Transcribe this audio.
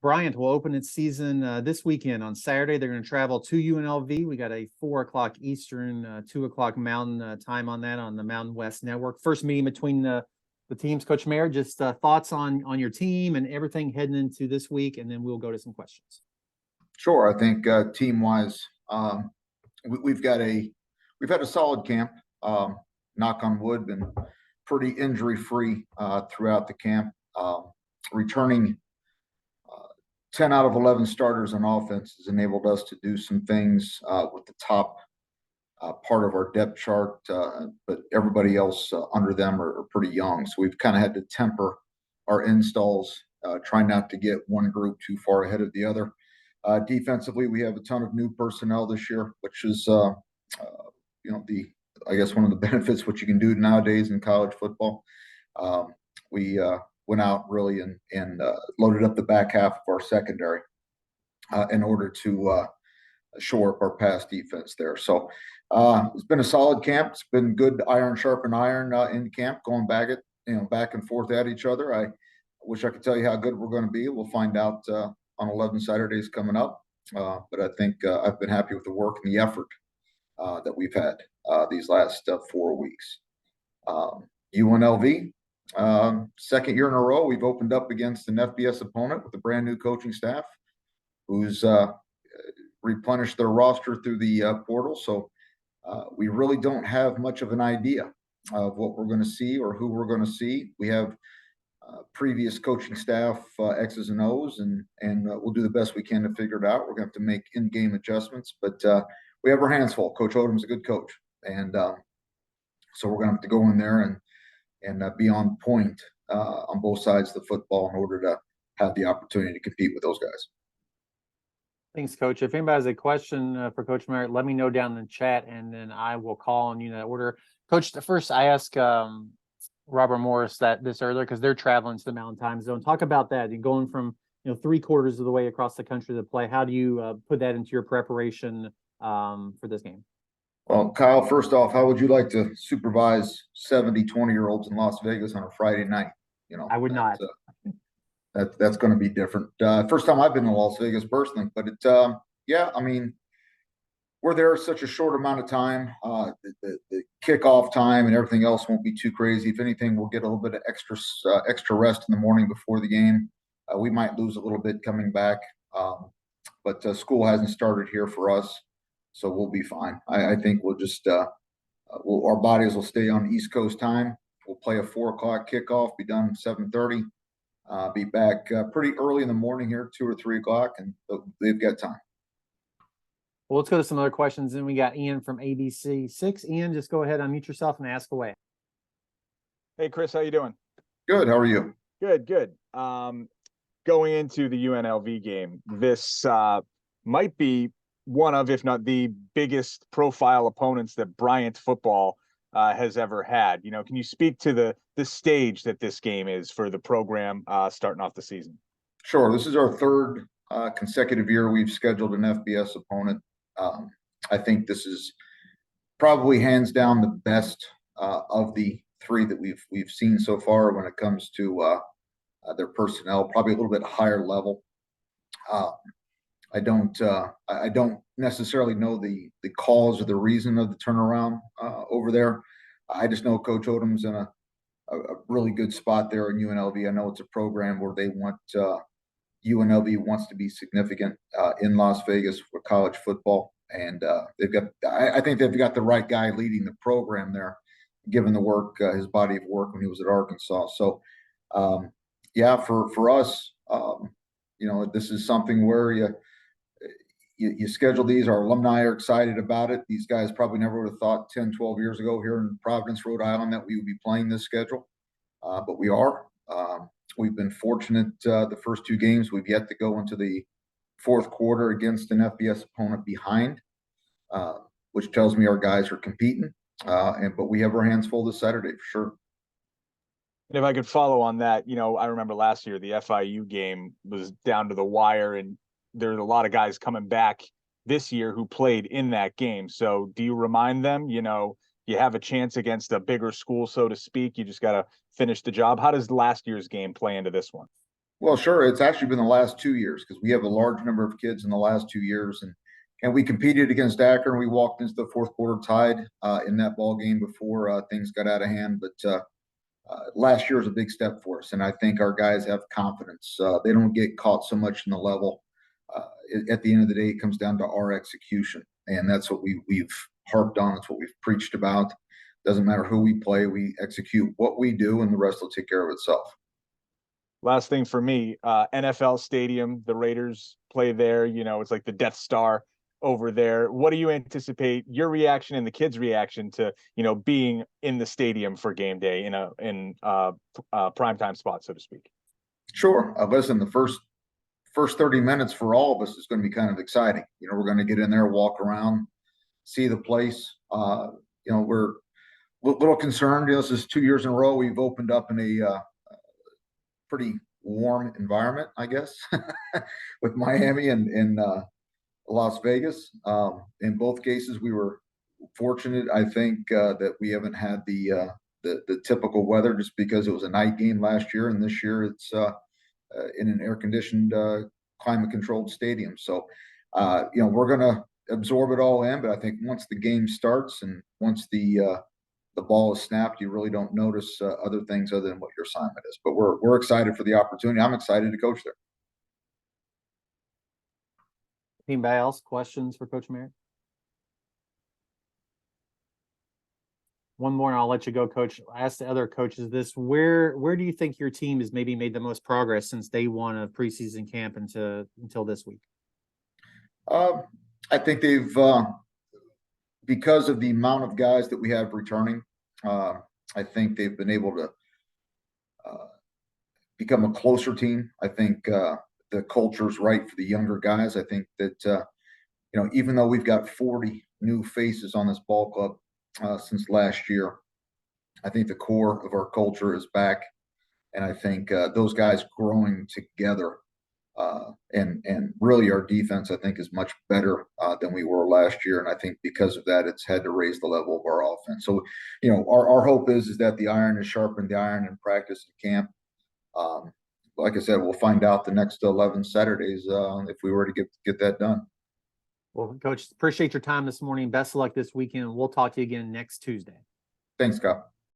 Bryant will open its season this weekend on Saturday. They're going to travel to UNLV. We got a 4:00 Eastern, 2:00 Mountain time on that on the Mountain West Network. First meeting between the teams. Coach Merritt, just thoughts on your team and everything heading into this week, and then we'll go to some questions. Sure. I think team-wise, we've had a solid camp. Knock on wood, been pretty injury-free throughout the camp. Returning 10 out of 11 starters on offense has enabled us to do some things with the top part of our depth chart, but everybody else under them are pretty young. So we've kind of had to temper our installs, try not to get one group too far ahead of the other. Defensively, we have a ton of new personnel this year, which is, I guess one of the benefits what you can do nowadays in college football. We went out really and loaded up the back half of our secondary in order to shore up our pass defense there. So it's been a solid camp. It's been good iron sharpen iron in camp, going back and forth at each other. I wish I could tell you how good we're going to be. We'll find out on 11 Saturdays coming up. But I think I've been happy with the work and the effort that we've had these last 4 weeks. UNLV, second year in a row, we've opened up against an FBS opponent with a brand new coaching staff who's replenished their roster through the portal. So we really don't have much of an idea of what we're going to see or who we're going to see. We have previous coaching staff X's and O's, and we'll do the best we can to figure it out. We're going to have to make in-game adjustments, but we have our hands full. Coach Odom's a good coach, and so we're going to have to go in there and be on point on both sides of the football in order to have the opportunity to compete with those guys. Thanks, Coach. If anybody has a question for Coach Merritt, let me know down in the chat, and then I will call on you in that order. Coach, first I asked Robert Morris this earlier because they're traveling to the Mountain Time Zone. Talk about that. You're going from 3/4 of the way across the country to play. How do you put that into your preparation for this game? Well, Kyle, first off, how would you like to supervise 70 20-year-olds in Las Vegas on a Friday night? I would not. That's going to be different. First time I've been to Las Vegas personally, but yeah, I mean, we're there such a short amount of time. The kickoff time and everything else won't be too crazy. If anything, we'll get a little bit of extra rest in the morning before the game. We might lose a little bit coming back, but school hasn't started here for us, so we'll be fine. I think we'll just our bodies will stay on East Coast time. We'll play a 4:00 kickoff, be done 7:30. Be back pretty early in the morning here, 2 or 3 o'clock, and they've got time. Well, let's go to some other questions. Then we got Ian from ABC6. Ian, just go ahead, unmute yourself and ask away. Hey, Chris, how you doing? Good. How are you? Good. Going into the UNLV game, this might be one of, if not the biggest profile opponents that Bryant football has ever had. Can you speak to the stage that this game is for the program starting off the season? Sure. This is our third consecutive year we've scheduled an FBS opponent. I think this is probably hands down the best of the three that we've seen so far when it comes to their personnel. Probably a little bit higher level. I don't necessarily know the cause or the reason of the turnaround over there. I just know Coach Odom's in a really good spot there in UNLV. I know it's a program where they want UNLV wants to be significant in Las Vegas for college football, and I think they've got the right guy leading the program there, given the work, his body of work when he was at Arkansas. So, yeah, for us, this is something where you schedule these. Our alumni are excited about it. These guys probably never would have thought 10, 12 years ago here in Providence, Rhode Island, that we would be playing this schedule, but we are. We've been fortunate the first 2 games. We've yet to go into the fourth quarter against an FBS opponent behind, which tells me our guys are competing. But we have our hands full this Saturday for sure. And if I could follow on that, I remember last year the FIU game was down to the wire, and there's a lot of guys coming back this year who played in that game. So do you remind them, you have a chance against a bigger school, so to speak. You just got to finish the job. How does last year's game play into this one? Well, sure. It's actually been the last 2 years because we have a large number of kids in the last 2 years, and we competed against Akron. We walked into the fourth quarter tied in that ball game before things got out of hand. But last year was a big step for us, and I think our guys have confidence. They don't get caught so much in the level. At the end of the day, it comes down to our execution, and that's what we've harped on. It's what we've preached about. Doesn't matter who we play, we execute what we do, and the rest will take care of itself. Last thing for me, NFL Stadium, the Raiders play there. You know, it's like the Death Star over there. What do you anticipate your reaction and the kids' reaction to, you know, being in the stadium for game day in a primetime spot, so to speak? Sure. Listen, the first 30 minutes for all of us is going to be kind of exciting. You know, we're going to get in there, walk around, see the place. You know, we're a little concerned. You know, this is 2 years in a row we've opened up in a pretty warm environment, I guess, with Miami and Las Vegas. In both cases, we were fortunate, I think, that we haven't had the typical weather just because it was a night game last year, and this year it's in an air-conditioned, climate-controlled stadium. So, you know, we're going to absorb it all in, but I think once the game starts and once the ball is snapped, you really don't notice other things other than what your assignment is. But we're excited for the opportunity. I'm excited to coach there. Anybody else questions for Coach Merritt? One more and I'll let you go, Coach. I asked the other coaches this. Where do you think your team has maybe made the most progress since day one of preseason camp until this week? I think they've because of the amount of guys that we have returning, I think they've been able to become a closer team. I think the culture's right for the younger guys. I think that, you know, even though we've got 40 new faces on this ball club since last year, I think the core of our culture is back. And I think those guys growing together and really our defense, I think, is much better than we were last year. And I think because of that, it's had to raise the level of our offense. So, you know, our hope is that the iron is sharpened, the iron in practice and camp. Like I said, we'll find out the next 11 Saturdays if we were to get that done. Well, Coach, appreciate your time this morning. Best of luck this weekend. We'll talk to you again next Tuesday. Thanks, Scott.